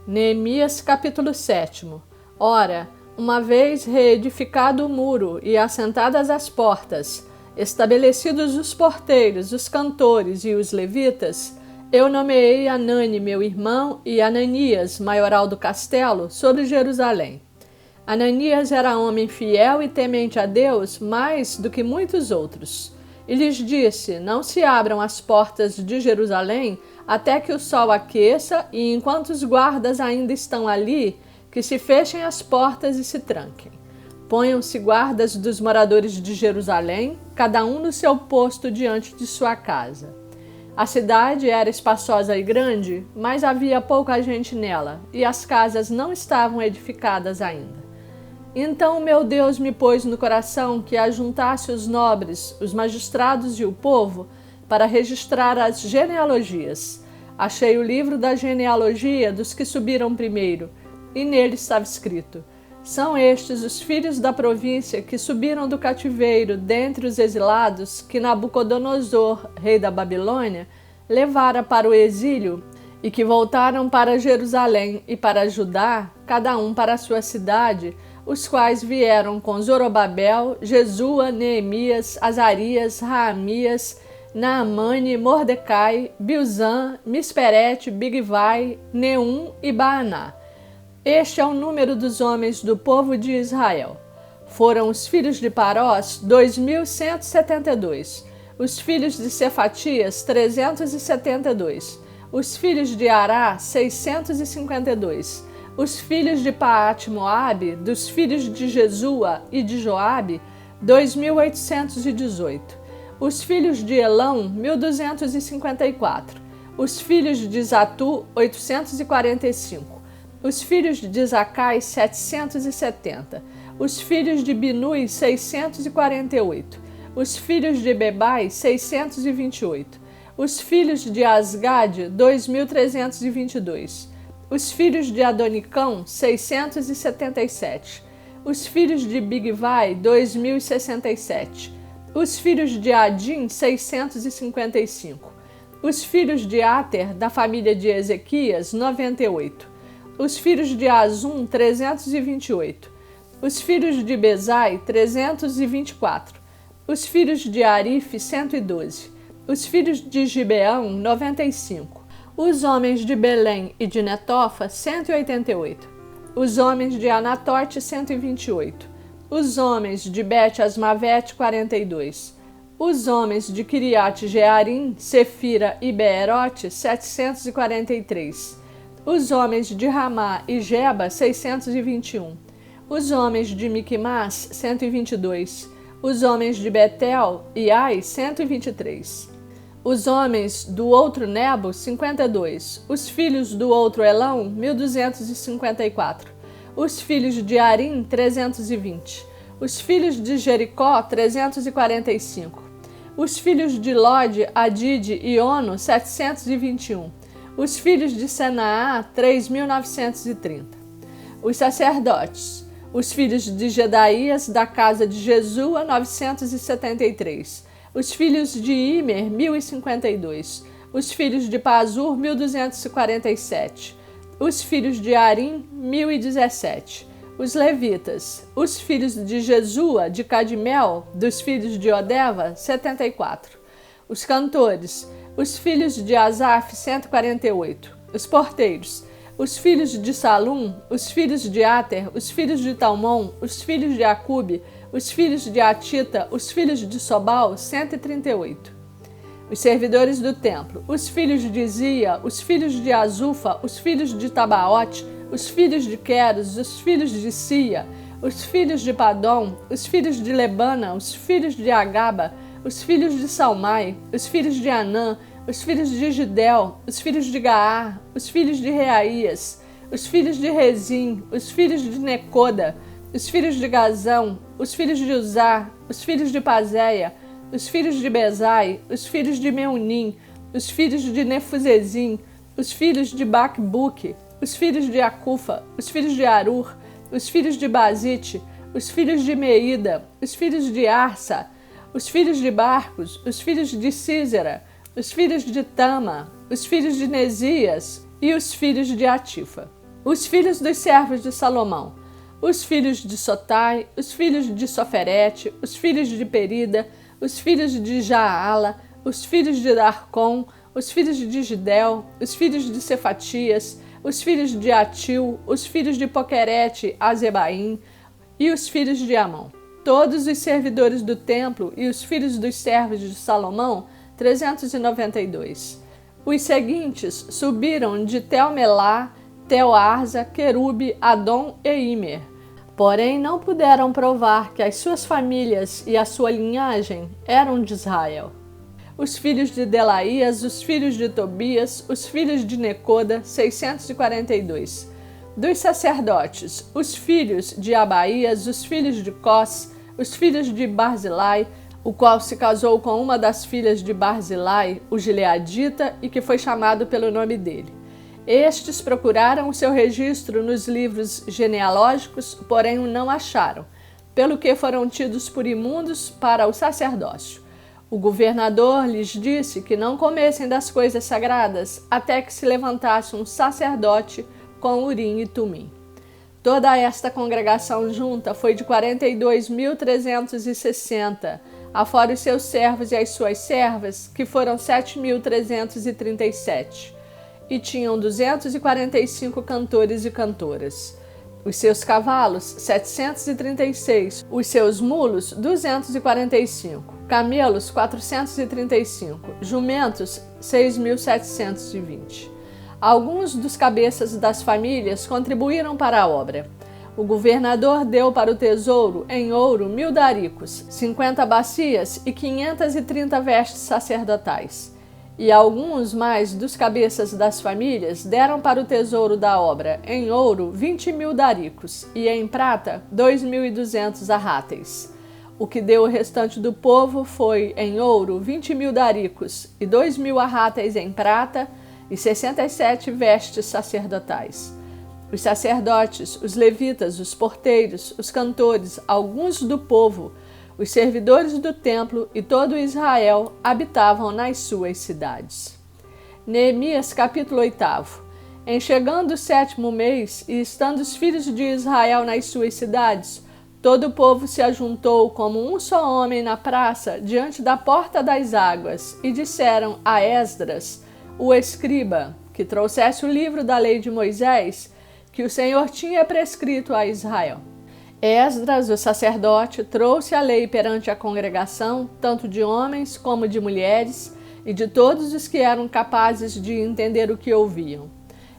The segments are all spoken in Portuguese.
Neemias capítulo 7. Ora, uma vez reedificado o muro e assentadas as portas, estabelecidos os porteiros, os cantores e os levitas, eu nomeei Anani, meu irmão, e Ananias, maioral do castelo, sobre Jerusalém. Ananias era homem fiel e temente a Deus mais do que muitos outros. E lhes disse: não se abram as portas de Jerusalém até que o sol aqueça, e enquanto os guardas ainda estão ali, que se fechem as portas e se tranquem. Ponham-se guardas dos moradores de Jerusalém, cada um no seu posto diante de sua casa. A cidade era espaçosa e grande, mas havia pouca gente nela, e as casas não estavam edificadas ainda. Então meu Deus me pôs no coração que ajuntasse os nobres, os magistrados e o povo para registrar as genealogias. Achei o livro da genealogia dos que subiram primeiro, e nele estava escrito: são estes os filhos da província que subiram do cativeiro dentre os exilados que Nabucodonosor, rei da Babilônia, levara para o exílio e que voltaram para Jerusalém e para Judá, cada um para a sua cidade, os quais vieram com Zorobabel, Jesua, Neemias, Azarias, Raamias, Naamane, Mordecai, Bilzan, Misperete, Bigvai, Neum e Baaná. Este é o número dos homens do povo de Israel. Foram os filhos de Parós, 2.172. Os filhos de Cefatias, 372. Os filhos de Ará, 652. Os filhos de Paate-Moabe, dos filhos de Jesua e de Joabe, 2.818. Os filhos de Elão, 1.254. Os filhos de Zatu, 845. Os filhos de Zacai, 770. Os filhos de Binui, 648. Os filhos de Bebai, 628. Os filhos de Asgade, 2.322. Os filhos de Adonicão, 677. Os filhos de Bigvai, 2.067. Os filhos de Adim, 655. Os filhos de Ater, da família de Ezequias, 98. Os filhos de Azum, 328. Os filhos de Bezai, 324. Os filhos de Arife, 112. Os filhos de Gibeão, 95. Os homens de Belém e de Netofa, 188. Os homens de Anatote, 128. Os homens de Bet-Asmavete, 42. Os homens de Kiriat Jearim, Sefira e Beerote, 743. Os homens de Ramá e Geba, 621. Os homens de Miquimás, 122. Os homens de Betel e Ai, 123. Os homens do outro Nebo, 52. Os filhos do outro Elão, 1.254. Os filhos de Arim, 320. Os filhos de Jericó, 345. Os filhos de Lode, Adide e Ono, 721. Os filhos de Senaá, 3.930. Os sacerdotes. Os filhos de Gedaías, da casa de Jesua, 973. Os filhos de Imer, 1.052. Os filhos de Pazur, 1.247. Os filhos de Arim, 1.017. Os levitas. Os filhos de Jesua, de Cadmel, dos filhos de Odeva, 74. Os cantores. Os filhos de Asaf, 148. Os porteiros. Os filhos de Salum, os filhos de Ater, os filhos de Talmon, os filhos de Acube, os filhos de Atita, os filhos de Sobal, 138. Os servidores do templo, os filhos de Zia, os filhos de Azufa, os filhos de Tabaote, os filhos de Queros, os filhos de Sia, os filhos de Padom, os filhos de Lebana, os filhos de Agaba, os filhos de Salmai, os filhos de Anã, os filhos de Gidel, os filhos de Gaar, os filhos de Reaías, os filhos de Rezim, os filhos de Necoda, os filhos de Gazão, os filhos de Uzá, os filhos de Pazéia, os filhos de Bezai, os filhos de Meunim, os filhos de Nefuzezim, os filhos de Bacbuque, os filhos de Acufa, os filhos de Arur, os filhos de Bazite, os filhos de Meida, os filhos de Arsa, os filhos de Barcos, os filhos de Císera, os filhos de Tama, os filhos de Nesias e os filhos de Atifa. Os filhos dos servos de Salomão: os filhos de Sotai, os filhos de Soferete, os filhos de Perida, os filhos de Jaala, os filhos de Darcom, os filhos de Gidel, os filhos de Cefatias, os filhos de Atil, os filhos de Poquerete, Azebaim e os filhos de Amon. Todos os servidores do templo e os filhos dos servos de Salomão, 392. Os seguintes subiram de Tel-Melá, Tel-Arza, Querube, Adom e Imer. Porém, não puderam provar que as suas famílias e a sua linhagem eram de Israel. Os filhos de Delaías, os filhos de Tobias, os filhos de Necoda, 642. Dos sacerdotes, os filhos de Abaías, os filhos de Cós, os filhos de Barzilai, o qual se casou com uma das filhas de Barzilai, o gileadita, e que foi chamado pelo nome dele. Estes procuraram o seu registro nos livros genealógicos, porém o não acharam, pelo que foram tidos por imundos para o sacerdócio. O governador lhes disse que não comessem das coisas sagradas até que se levantasse um sacerdote com Urim e Tumim. Toda esta congregação junta foi de 42.360, afora os seus servos e as suas servas, que foram 7.337, e tinham 245 cantores e cantoras. Os seus cavalos, 736, os seus mulos, 245, camelos, 435, jumentos, 6.720. Alguns dos cabeças das famílias contribuíram para a obra. O governador deu para o tesouro, em ouro, 1.000 daricos, 50 bacias e 530 vestes sacerdotais. E alguns mais dos cabeças das famílias deram para o tesouro da obra, em ouro, 20.000 daricos, e em prata, 2.200 arráteis. O que deu o restante do povo foi, em ouro, 20.000 daricos, e 2.000 arráteis em prata, e 67 vestes sacerdotais. Os sacerdotes, os levitas, os porteiros, os cantores, alguns do povo, os servidores do templo e todo Israel habitavam nas suas cidades. Neemias capítulo 8. Em chegando o 7º mês, e estando os filhos de Israel nas suas cidades, todo o povo se ajuntou como um só homem na praça, diante da porta das águas, e disseram a Esdras, o escriba, que trouxesse o livro da lei de Moisés, que o Senhor tinha prescrito a Israel. Esdras, o sacerdote, trouxe a lei perante a congregação, tanto de homens como de mulheres, e de todos os que eram capazes de entender o que ouviam.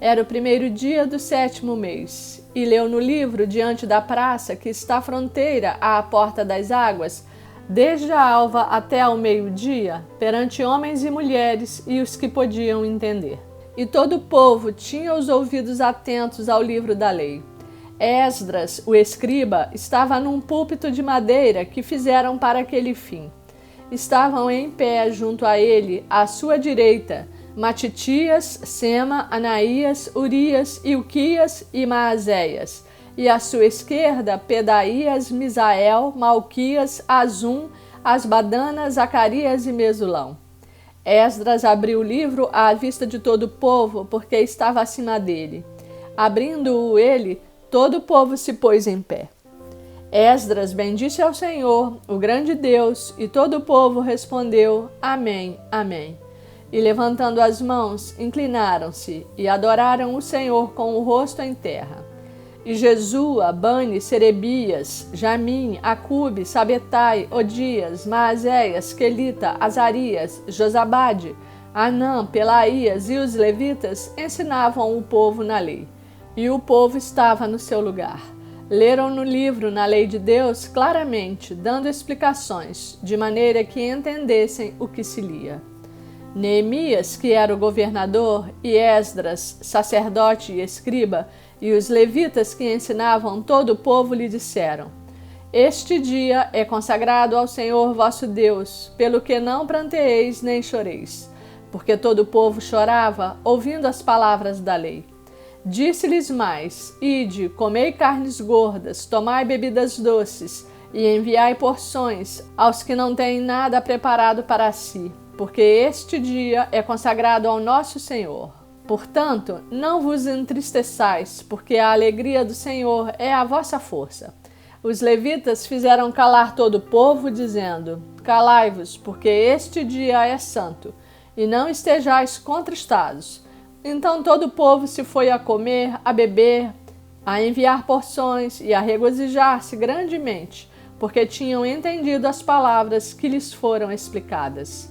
Era o 1º dia do 7º mês, e leu no livro diante da praça que está fronteira à porta das águas, desde a alva até ao meio-dia, perante homens e mulheres e os que podiam entender. E todo o povo tinha os ouvidos atentos ao livro da lei. Esdras, o escriba, estava num púlpito de madeira que fizeram para aquele fim. Estavam em pé junto a ele, à sua direita, Matitias, Sema, Anaías, Urias, Ilquias e Maazéias, e à sua esquerda, Pedaías, Misael, Malquias, Azum, Asbadana, Zacarias e Mesulão. Esdras abriu o livro à vista de todo o povo, porque estava acima dele. Abrindo-o ele, todo o povo se pôs em pé. Esdras bendisse ao Senhor, o grande Deus, e todo o povo respondeu, Amém, Amém. E levantando as mãos, inclinaram-se e adoraram o Senhor com o rosto em terra. E Jesua, Bani, Serebias, Jamim, Acube, Sabetai, Odias, Maazéias, Quelita, Azarias, Josabade, Anã, Pelaías e os levitas ensinavam o povo na lei. E o povo estava no seu lugar. Leram no livro, na lei de Deus, claramente, dando explicações, de maneira que entendessem o que se lia. Neemias, que era o governador, e Esdras, sacerdote e escriba, e os levitas que ensinavam todo o povo lhe disseram: Este dia é consagrado ao Senhor vosso Deus, pelo que não pranteeis nem choreis, porque todo o povo chorava, ouvindo as palavras da lei. Disse-lhes mais: Ide, comei carnes gordas, tomai bebidas doces, e enviai porções aos que não têm nada preparado para si, porque este dia é consagrado ao nosso Senhor. Portanto, não vos entristeçais, porque a alegria do Senhor é a vossa força. Os levitas fizeram calar todo o povo, dizendo: Calai-vos, porque este dia é santo, e não estejais contristados. Então todo o povo se foi a comer, a beber, a enviar porções e a regozijar-se grandemente, porque tinham entendido as palavras que lhes foram explicadas.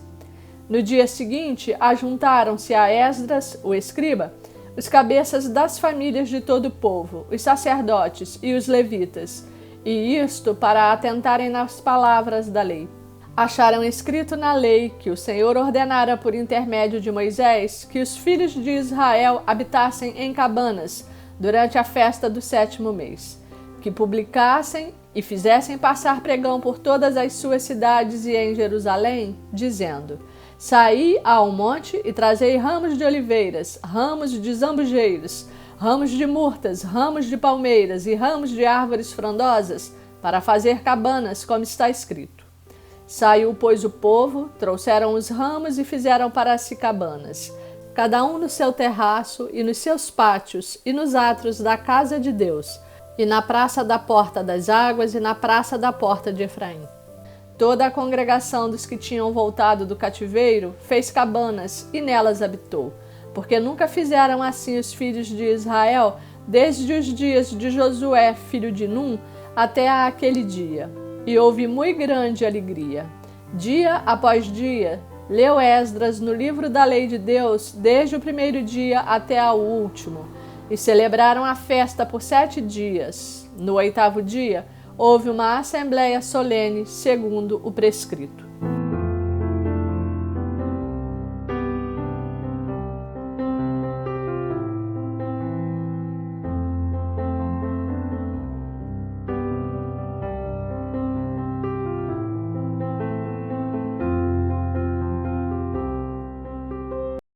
No dia seguinte, ajuntaram-se a Esdras, o escriba, os cabeças das famílias de todo o povo, os sacerdotes e os levitas, e isto para atentarem nas palavras da lei. Acharam escrito na lei que o Senhor ordenara por intermédio de Moisés que os filhos de Israel habitassem em cabanas durante a festa do 7º mês, que publicassem e fizessem passar pregão por todas as suas cidades e em Jerusalém, dizendo: Saí ao monte e trazei ramos de oliveiras, ramos de zambujeiros, ramos de murtas, ramos de palmeiras e ramos de árvores frondosas, para fazer cabanas, como está escrito. Saiu, pois, o povo, trouxeram os ramos e fizeram para si cabanas, cada um no seu terraço e nos seus pátios e nos átrios da casa de Deus, e na praça da Porta das Águas e na praça da Porta de Efraim. Toda a congregação dos que tinham voltado do cativeiro fez cabanas e nelas habitou, porque nunca fizeram assim os filhos de Israel desde os dias de Josué, filho de Num, até aquele dia. E houve muito grande alegria. Dia após dia, leu Esdras no livro da lei de Deus, desde o primeiro dia até ao último, e celebraram a festa por 7 dias. No 8º dia, houve uma assembleia solene, segundo o prescrito.